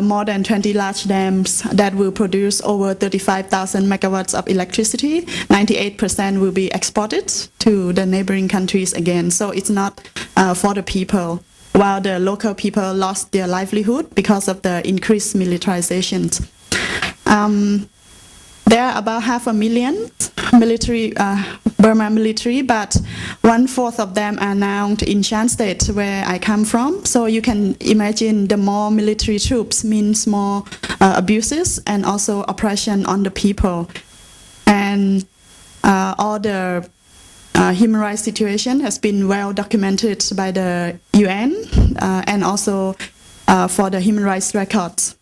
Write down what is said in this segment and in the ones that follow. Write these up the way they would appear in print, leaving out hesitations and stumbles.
more than 20 large dams that will produce over 35,000 megawatts of electricity. 98% will be exported to the neighboring countries again. So it's not for the people, while the local people lost their livelihood because of the increased militarization. There are about 500,000 military, Burma military, but 1/4 of them are now in Shan State, where I come from. So you can imagine the more military troops means more abuses and also oppression on the people. And all the human rights situation has been well documented by the UN and also for the human rights records.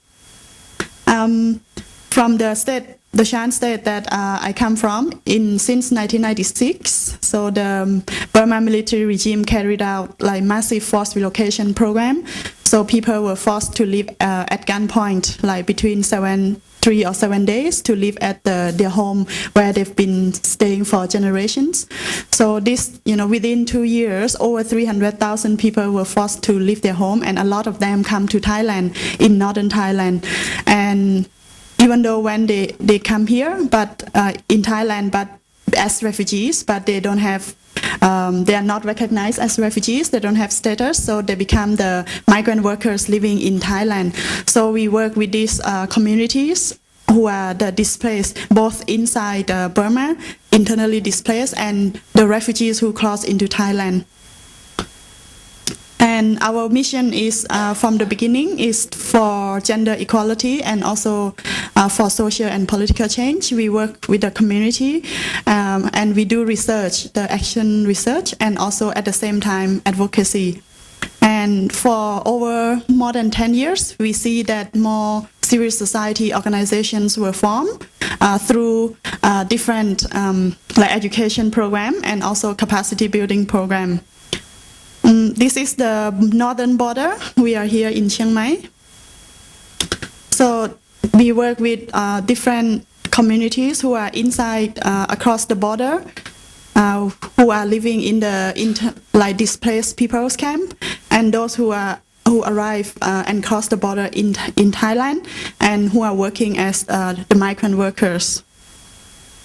From the Shan State that I come from, since 1996, so the Burma military regime carried out like massive forced relocation program. So people were forced to live at gunpoint, like between 3 or 7 days, to live at their home where they've been staying for generations. So this, within 2 years, over 300,000 people were forced to leave their home, and a lot of them come to Thailand, in northern Thailand. And even though when they come here, but in Thailand, but as refugees, but they don't have, they are not recognized as refugees, they don't have status, so they become the migrant workers living in Thailand. So we work with these communities who are the displaced, both inside Burma, internally displaced, and the refugees who cross into Thailand. And our mission is, from the beginning, is for gender equality and also for social and political change. We work with the community and we do research, the action research, and also at the same time advocacy. And for over more than 10 years, we see that more civil society organizations were formed through different like education program and also capacity building program. This is the northern border. We are here in Chiang Mai. So we work with different communities who are inside, across the border, who are living in the like displaced people's camp, and those who arrive and cross the border in Thailand, and who are working as the migrant workers.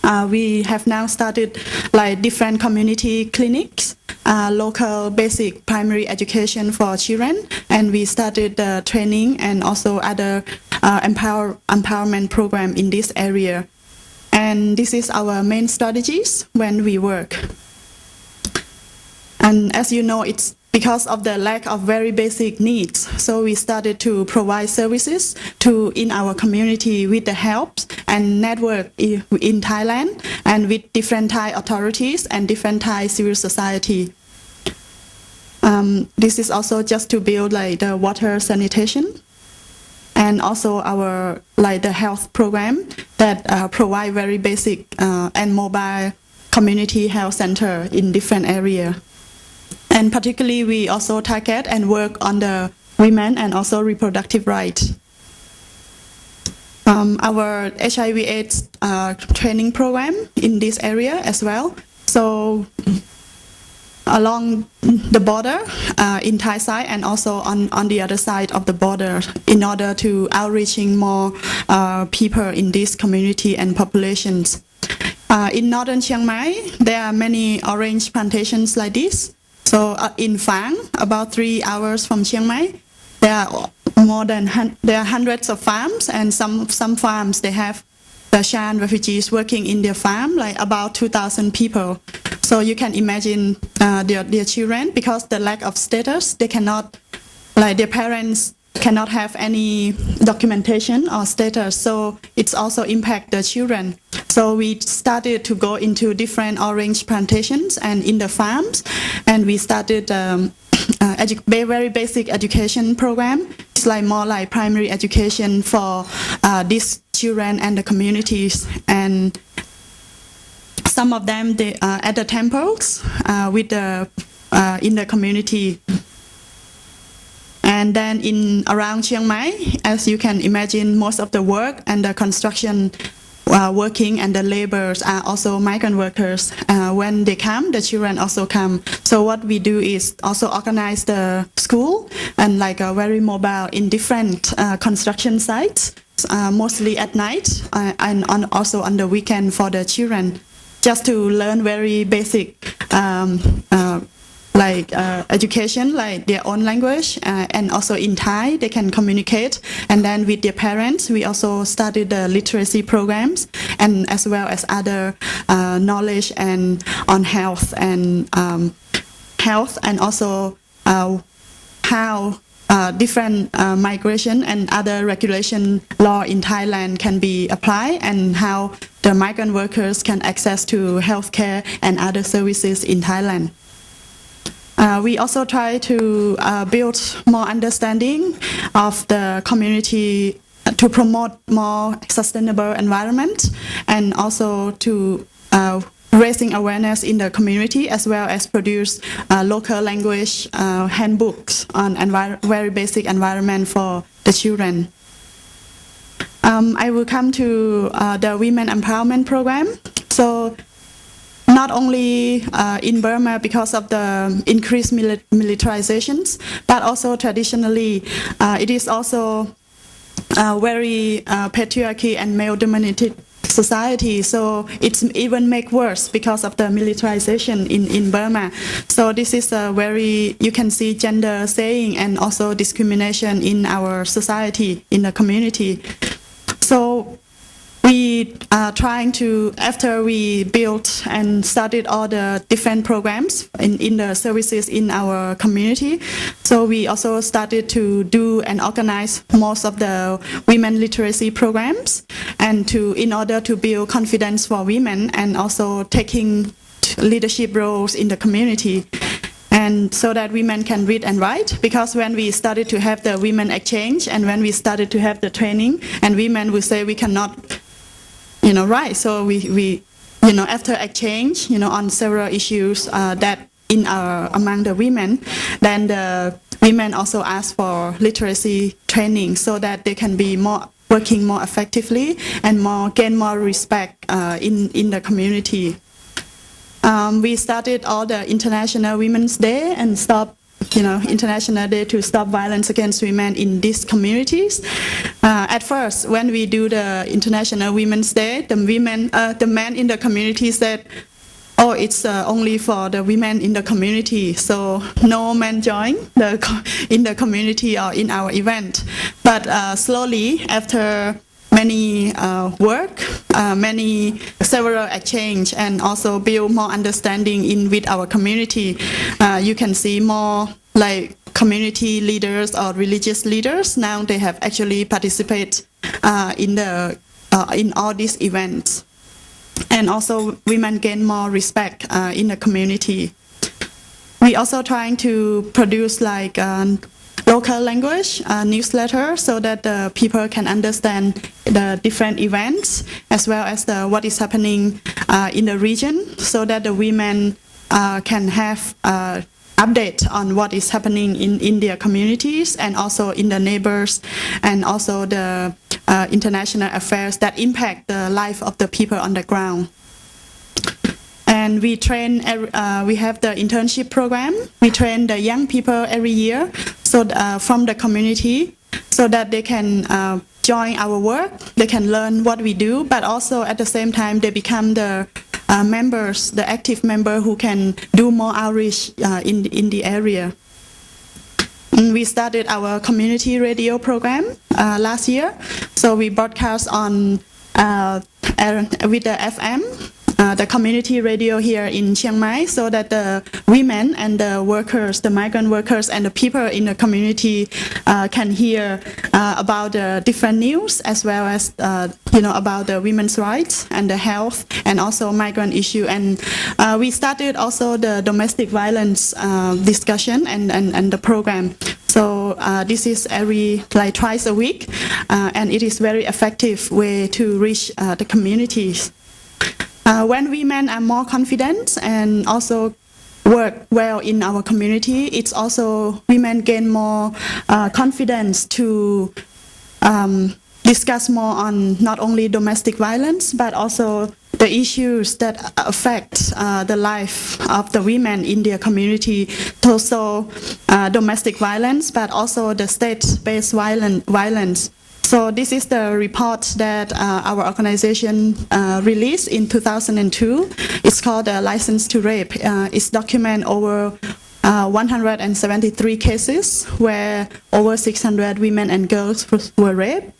We have now started like different community clinics, local basic primary education for children, and we started training and also other empowerment program in this area. And this is our main strategies when we work. And as you know, it's because of the lack of very basic needs. So we started to provide services in our community with the help and network in Thailand and with different Thai authorities and different Thai civil society. This is also just to build like the water sanitation and also our like the health program that provide very basic and mobile community health center in different areas. And particularly, we also target and work on the women and also reproductive rights. Our HIV/AIDS training program in this area as well. So along the border in Thai side and also on the other side of the border, in order to outreaching more people in this community and populations. In northern Chiang Mai, there are many orange plantations like this. So in Phang, about 3 hours from Chiang Mai, there are hundreds of farms, and some farms they have the Shan refugees working in their farm, like about 2,000 people. So you can imagine their children, because the lack of status, they cannot, like their parents cannot have any documentation or status, so it's also impact the children. So we started to go into different orange plantations and in the farms, and we started very basic education program. It's like more like primary education for these children and the communities. And some of them they are at the temples with the in the community. And then around Chiang Mai, as you can imagine, most of the work and the construction working, and the laborers are also migrant workers. When they come, the children also come. So what we do is also organize the school and like very mobile in different construction sites, mostly at night and also on the weekend for the children, just to learn very basic education, like their own language, and also in Thai they can communicate. And then with their parents, we also studied the literacy programs, and as well as other knowledge and on health and also how different migration and other regulation law in Thailand can be applied, and how the migrant workers can access to healthcare and other services in Thailand. We also try to build more understanding of the community to promote more sustainable environment, and also to raising awareness in the community, as well as produce local language handbooks on very basic environment for the children. I will come to the Women Empowerment Program. So not only in Burma because of the increased militarizations, but also traditionally it is also very patriarchy and male-dominated society. So it's even make worse because of the militarization in Burma. So this is a very, you can see gender saying and also discrimination in our society, in the community. So we are trying to, after we built and studied all the different programs in the services in our community, so we also started to do and organize most of the women literacy programs, and in order to build confidence for women, and also taking leadership roles in the community, and so that women can read and write. Because when we started to have the women exchange, and when we started to have the training, and women would say we cannot write. So we after exchange, on several issues that among the women, then the women also ask for literacy training so that they can be working more effectively and gain more respect in the community. We started all the International Women's Day and International Day to stop violence against women in these communities. At first, when we do the International Women's Day, the men in the community said, "Oh, it's only for the women in the community, so no men join in the community or in our event." But slowly, after many several exchange, and also build more understanding with our community, you can see more like community leaders or religious leaders. Now they have actually participated in all these events, and also women gain more respect in the community. We also trying to produce like local language newsletter so that the people can understand the different events, as well as what is happening in the region, so that the women can have update on what is happening in their communities, and also in the neighbors, and also the international affairs that impact the life of the people on the ground. And we train, we have the internship program. We train the young people every year, so from the community, so that they can join our work, they can learn what we do, but also at the same time they become the members, the active member who can do more outreach in the area. And we started our community radio program last year, so we broadcast on with the FM, the community radio here in Chiang Mai, so that the women and the workers, the migrant workers and the people in the community can hear about the different news, as well as about the women's rights and the health, and also migrant issue. And we started also the domestic violence discussion and the program. So this is twice a week, and it is very effective way to reach the communities. When women are more confident and also work well in our community, it's also women gain more confidence to discuss more on not only domestic violence, but also the issues that affect the life of the women in their community, also domestic violence, but also the state-based violence. So this is the report that our organization released in 2002. It's called License to Rape. It's document over 173 cases where over 600 women and girls were raped.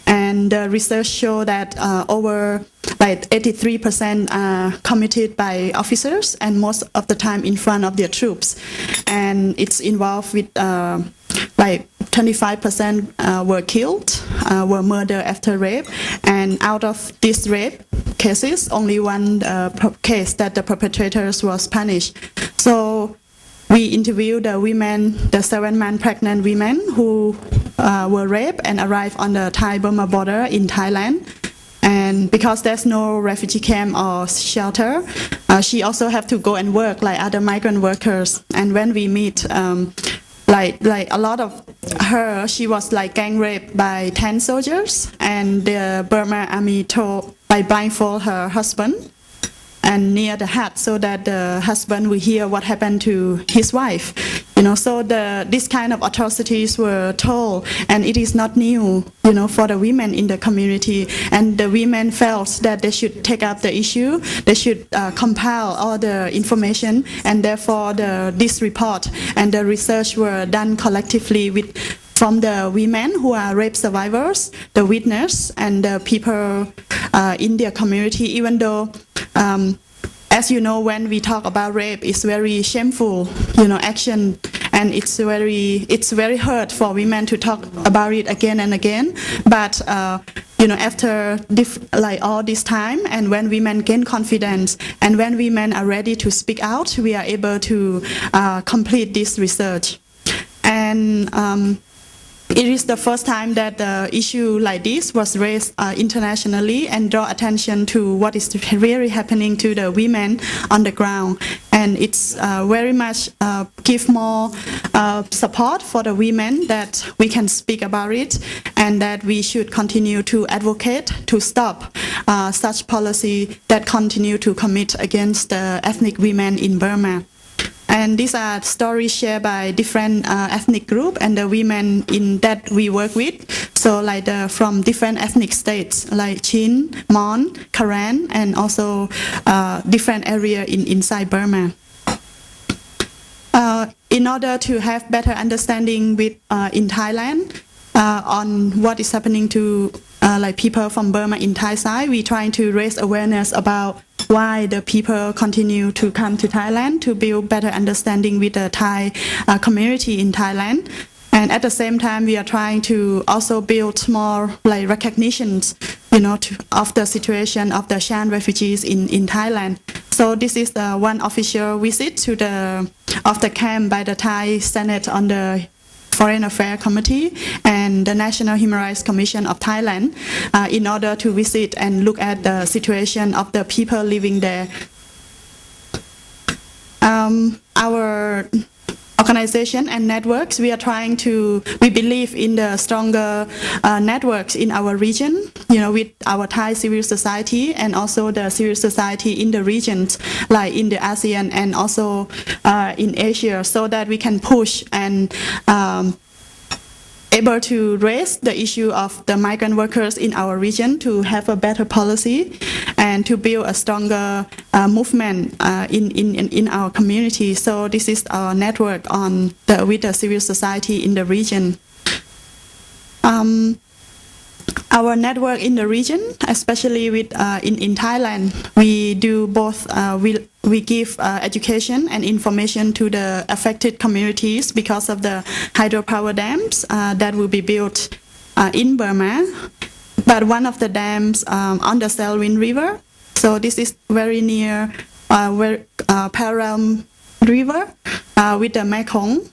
And the research show that over like 83% are committed by officers, and most of the time in front of their troops. And it's involved with like 25% were killed, were murdered after rape. And out of these rape cases, only one case that the perpetrators was punished. So we interviewed the women, the 7-month pregnant women who were raped and arrived on the Thai-Burma border in Thailand. And because there's no refugee camp or shelter, she also have to go and work like other migrant workers. And when we meet, like a lot of her, she was like gang raped by 10 soldiers, and the Burma army told by blindfold her husband and near the hut so that the husband will hear what happened to his wife. So this kind of atrocities were told, and it is not new, for the women in the community. And the women felt that they should take up the issue, they should compile all the information, and therefore this report and the research were done collectively from the women who are rape survivors, the witness, and the people in their community, even though as you know, when we talk about rape, it's very shameful, action, and it's very hard for women to talk about it again and again. But after all this time, and when women gain confidence, and when women are ready to speak out, we are able to complete this research. And it is the first time that the issue like this was raised internationally and draw attention to what is really happening to the women on the ground. And it's very much give more support for the women that we can speak about it, and that we should continue to advocate to stop such policy that continue to commit against the ethnic women in Burma. And these are stories shared by different ethnic groups and the women that we work with. So like from different ethnic states like Chin, Mon, Karen, and also different area inside Burma. In order to have better understanding in Thailand on what is happening to like people from Burma in Thai side, we trying to raise awareness about why the people continue to come to Thailand, to build better understanding with the Thai community in Thailand. And at the same time, we are trying to also build more like recognitions, of the situation of the Shan refugees in Thailand. So this is the one official visit to the camp by the Thai Senate on the Foreign Affairs Committee and the National Human Rights Commission of Thailand in order to visit and look at the situation of the people living there. Our organization and networks, we believe in the stronger networks in our region, with our Thai civil society and also the civil society in the regions, like in the ASEAN and also in Asia, so that we can push and able to raise the issue of the migrant workers in our region to have a better policy and to build a stronger movement in our community. So this is our network with the civil society in the region. Our network in the region, especially in Thailand, we do both. We give education and information to the affected communities because of the hydropower dams that will be built in Burma. But one of the dams on the Selwyn River, so this is very near parallel river with the Mekong.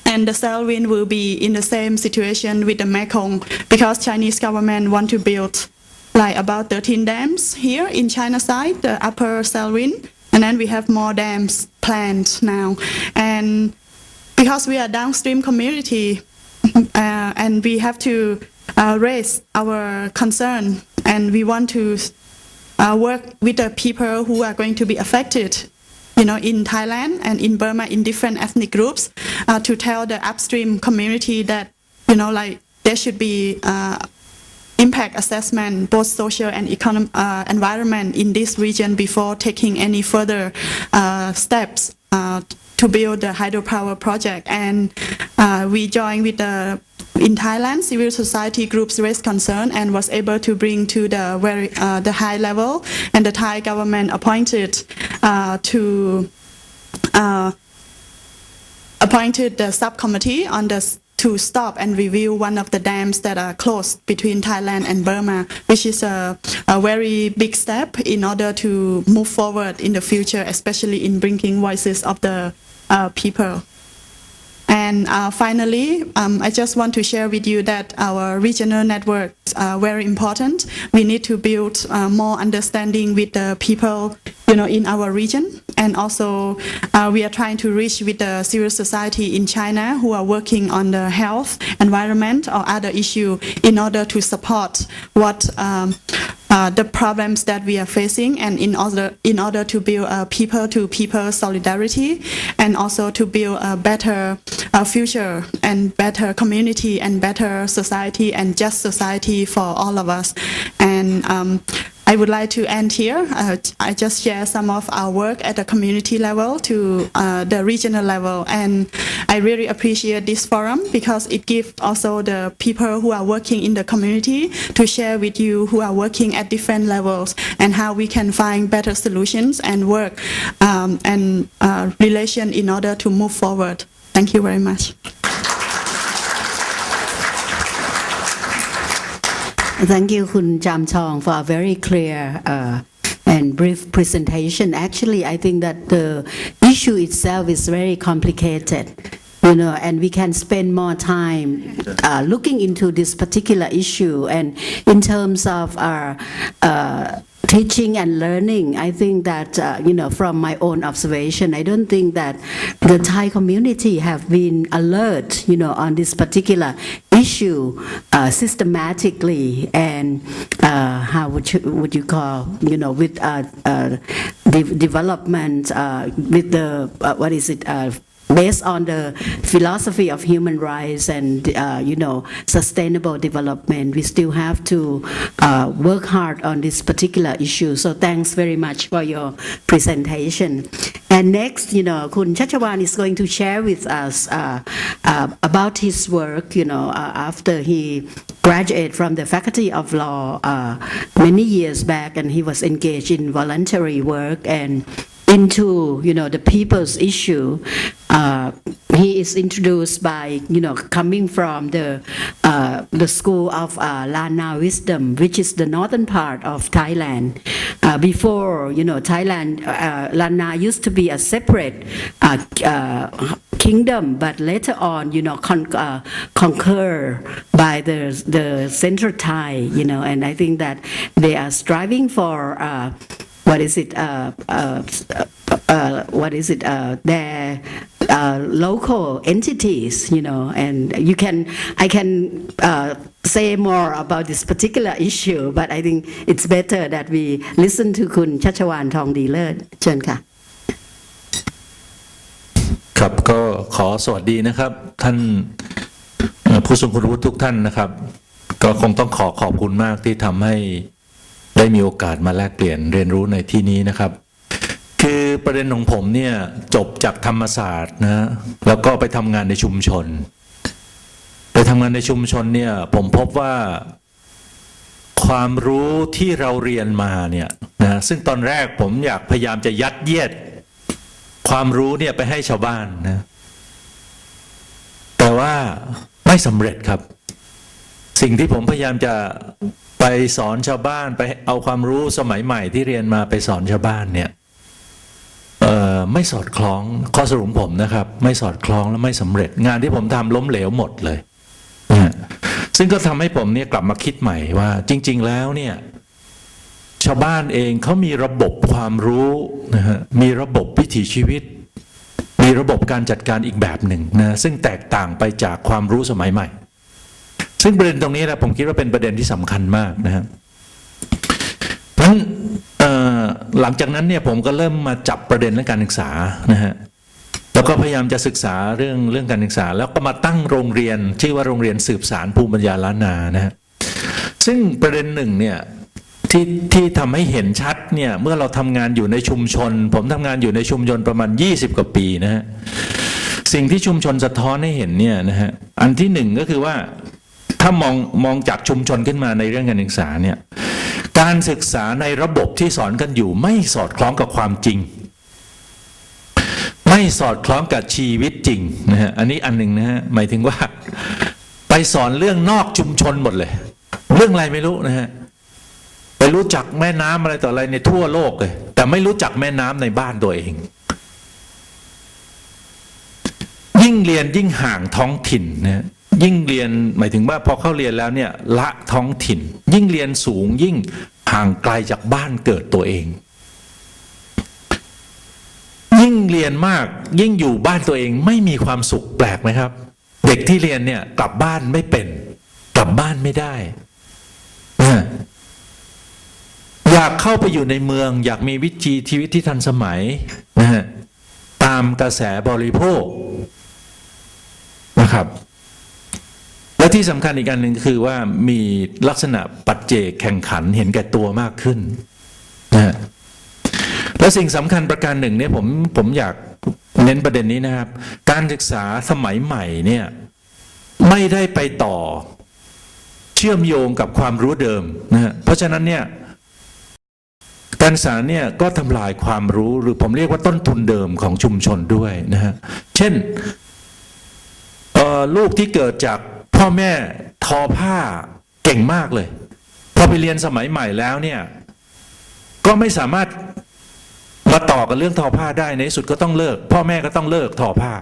And the Selwyn will be in the same situation with the Mekong because Chinese government want to build like about 13 dams here in China side, the upper Selwyn, and then we have more dams planned now. And because we are downstream community and we have to raise our concern, and we want to work with the people who are going to be affected, in Thailand and in Burma, in different ethnic groups, to tell the upstream community that, there should be impact assessment, both social and economic environment in this region before taking any further steps to build the hydropower project. And we joined with in Thailand, civil society groups raised concern and was able to bring to the high level, and the Thai government appointed the subcommittee to stop and review one of the dams that are closed between Thailand and Burma, which is a very big step in order to move forward in the future, especially in bringing voices of the people. And finally, I just want to share with you that our regional networks are very important. We need to build more understanding with the people, in our region. And also, we are trying to reach with the civil society in China who are working on the health, environment, or other issue in order to support what the problems that we are facing, and in order to build people-to-people solidarity, and also to build a better future and better community and better society and just society for all of us. And I would like to end here. I just share some of our work at the community level to the regional level, and I really appreciate this forum because it gives also the people who are working in the community to share with you who are working at different levels and how we can find better solutions and work and relation in order to move forward. Thank you very much. Thank you, Khun Jamchong, for a very clear and brief presentation. Actually, I think that the issue itself is very complicated, and we can spend more time looking into this particular issue. And in terms of our teaching and learning, I think that, from my own observation, I don't think that the Thai community have been alert, on this particular issue systematically, and how would you call, with development, with the, based on the philosophy of human rights and sustainable development, we still have to work hard on this particular issue. So thanks very much for your presentation. And next, Khun Chachawan is going to share with us about his work, after he graduated from the Faculty of Law many years back, and he was engaged in voluntary work and into the people's issue. He is introduced by coming from the school of Lana Wisdom, which is the northern part of Thailand. Before Thailand, Lana used to be a separate kingdom, but later on conquered by the central Thai, and I think that they are striving for their local entities, and I can say more about this particular issue, but I think it's better that we listen to Khun Chachawan Thongdi Lerth. เชิญค่ะ ครับก็ขอสวัสดีนะครับท่านผู้ทรงคุณวุฒิทุกท่านนะครับก็คงต้องขอบคุณมากที่ทำให้ได้มีโอกาสมาแลกเปลี่ยนเรียนรู้ในที่นี้นะครับคือประเด็นของผมเนี่ยจบจากธรรมศาสตร์นะแล้วก็ไปทำงานในชุมชนเนี่ยผมพบว่าความรู้ที่เราเรียนมาเนี่ยนะซึ่งตอนแรกผมอยากพยายามจะยัดเยียดความรู้เนี่ยไปให้ชาวบ้านนะแต่ว่าไม่สำเร็จครับสิ่งที่ผมพยายามจะไปสอนชาวบ้านไปเอาความรู้สมัยใหม่ที่เรียนมาไปสอนชาวบ้านเนี่ยไม่สอดคล้องข้อสรุปผมนะครับไม่สอดคล้องและไม่สำเร็จงานที่ผมทำล้มเหลวหมดเลยนะซึ่งก็ทำให้ผมเนี่ยกลับมาคิดใหม่ว่าจริงๆแล้วเนี่ยชาวบ้านเองเขามีระบบความรู้นะฮะมีระบบวิถีชีวิตมีระบบการจัดการอีกแบบหนึ่งนะซึ่งแตกต่างไปจากความรู้สมัยใหม่ ซึ่งประเด็นตรงนี้แหละผมคิดว่าเป็นประเด็นที่สำคัญมากนะครับเพราะฉะนั้นหลังจากนั้นเนี่ยผมก็เริ่มมาจับประเด็นเรื่องการศึกษานะฮะแล้วก็พยายามจะศึกษาเรื่องการศึกษาแล้วก็มาตั้งโรงเรียนชื่อว่าโรงเรียนสืบสานภูมิปัญญาล้านนานะฮะซึ่งประเด็นหนึ่งเนี่ยที่ทำให้เห็นชัดเนี่ยเมื่อเราทำงานอยู่ในชุมชนผมทำงานอยู่ในชุมชนประมาณ20 กว่าปีนะฮะสิ่งที่ชุมชนสะท้อนให้เห็นเนี่ยนะฮะอันที่หนึ่งก็คือว่าถ้ามองจากชุมชนขึ้นมาในเรื่องการศึกษาเนี่ยการศึกษาในระบบที่สอนกันอยู่ไม่สอดคล้องกับความจริงไม่สอดคล้องกับชีวิตจริงนะฮะอันนี้อันหนึ่งนะฮะหมายถึงว่าไปสอนเรื่องนอกชุมชนหมดเลยเรื่องอะไรไม่รู้นะฮะไปรู้จักแม่น้ำอะไรต่ออะไรในทั่วโลกเลยแต่ไม่รู้จักแม่น้ำในบ้านตัวเองยิ่งเรียนยิ่งห่างท้องถิ่นนะยิ่งเรียนหมายถึงว่าพอเข้าเรียนแล้วเนี่ยละท้องถิ่นยิ่งเรียนสูงยิ่งห่างไกลจากบ้านเกิดตัวเองยิ่งเรียนมากยิ่งอยู่บ้านตัวเองไม่มีความสุขแปลกไหมครับเด็กที่เรียนเนี่ยกลับบ้านไม่เป็นกลับบ้านไม่ได้อยากเข้าไปอยู่ในเมืองอยากมีวิถีชีวิตที่ทันสมัยนะฮะตามกระแสบริโภคนะครับและที่สำคัญอีกอันหนึ่งคือว่ามีลักษณะปัจเจกแข่งขันเห็นแก่ตัวมากขึ้นนะและสิ่งสำคัญประการหนึ่งเนี่ยผมอยากเน้นประเด็นนี้นะครับการศึกษาสมัยใหม่เนี่ยไม่ได้ไปต่อเชื่อมโยงกับความรู้เดิมนะฮะเพราะฉะนั้นเนี่ยการศึกษาเนี่ยก็ทำลายความรู้หรือผมเรียกว่าต้นทุนเดิมของชุมชนด้วยนะฮะเช่นลูกที่เกิดจากพ่อแม่ทอผ้าเก่งมากเลยพอไปเรียนสมัยใหม่แล้วเนี่ยก็ไม่สามารถมาต่อกับเรื่องทอผ้าได้ในที่สุดก็ต้องเลิกพ่อแม่ก็ต้องเลิกทอผ้า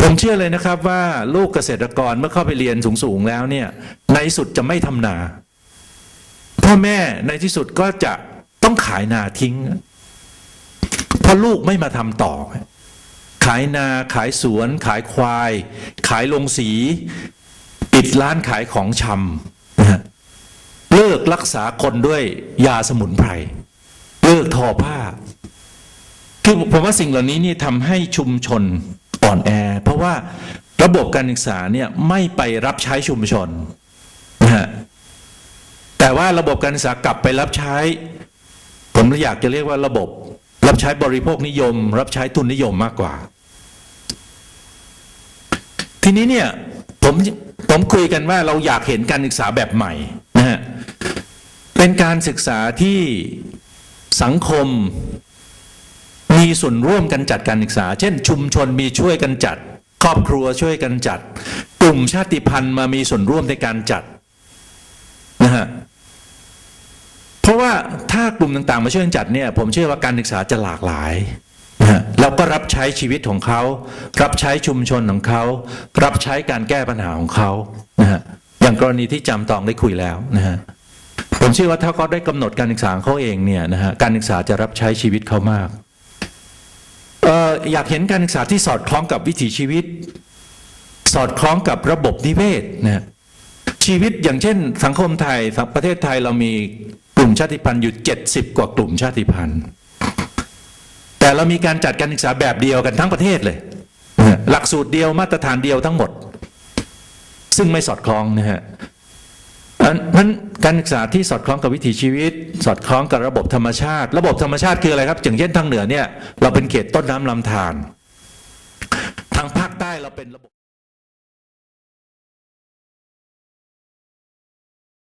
ผมเชื่อเลยนะครับว่าลูกเกษตรกรเมื่อเข้าไปเรียนสูงๆแล้วเนี่ยในที่สุดจะไม่ทำนาพ่อแม่ในที่สุดก็จะต้องขายนาทิ้งเพราะลูกไม่มาทำต่อขายนาขายสวนขายควายขายลงสีปิดร้านขายของชำนะฮะเลิกรักษาคนด้วยยาสมุนไพรเลิกทอผ้าคือผมว่าสิ่งเหล่านี้นี่ทำให้ชุมชนอ่อนแอเพราะว่าระบบการศึกษาเนี่ยไม่ไปรับใช้ชุมชนนะฮะแต่ว่าระบบการศึกษากลับไปรับใช้ผมอยากจะเรียกว่าระบบรับใช้บริโภคนิยมรับใช้ทุนนิยมมากกว่าทีนี้เนี่ยผมคุยกันว่าเราอยากเห็นการศึกษาแบบใหม่นะฮะเป็นการศึกษาที่สังคมมีส่วนร่วมกันจัดการศึกษาเช่นชุมชนมีช่วยกันจัดครอบครัวช่วยกันจัดกลุ่มชาติพันธุ์มามีส่วนร่วมในการจัดนะฮะเพราะว่าถ้ากลุ่มต่างๆมาช่วยกันจัดเนี่ยผมเชื่อว่าการศึกษาจะหลากหลายเราก็รับใช้ชีวิตของเขารับใช้ชุมชนของเขารับใช้การแก้ปัญหาของเขานะฮะอย่างกรณีที่จำตองได้คุยแล้วนะฮะผมเชื่อว่าถ้าเขาได้กำหนดการศึกษาเขาเองเนี่ยนะฮะการศึกษาจะรับใช้ชีวิตเขามากอยากเห็นการศึกษาที่สอดคล้องกับวิถีชีวิตสอดคล้องกับระบบนิเวศนะชีวิตอย่างเช่นสังคมไทยประเทศไทยเรามีกลุ่มชาติพันธุ์อยู่70 กว่ากลุ่มชาติพันธุ์แต่เรามีการจัดการศึกษาแบบเดียวกันทั้งประเทศเลยหลักสูตรเดียวมาตรฐานเดียวทั้งหมดซึ่งไม่สอดคล้องนะฮะนั้นการศึกษาที่สอดคล้องกับวิถีชีวิตสอดคล้องกับระบบธรรมชาติระบบธรรมชาติคืออะไรครับอย่างเช่นทางเหนือเนี่ยเราเป็นเขตต้นน้ำลำธารทางภาคใต้เราเป็นระบบ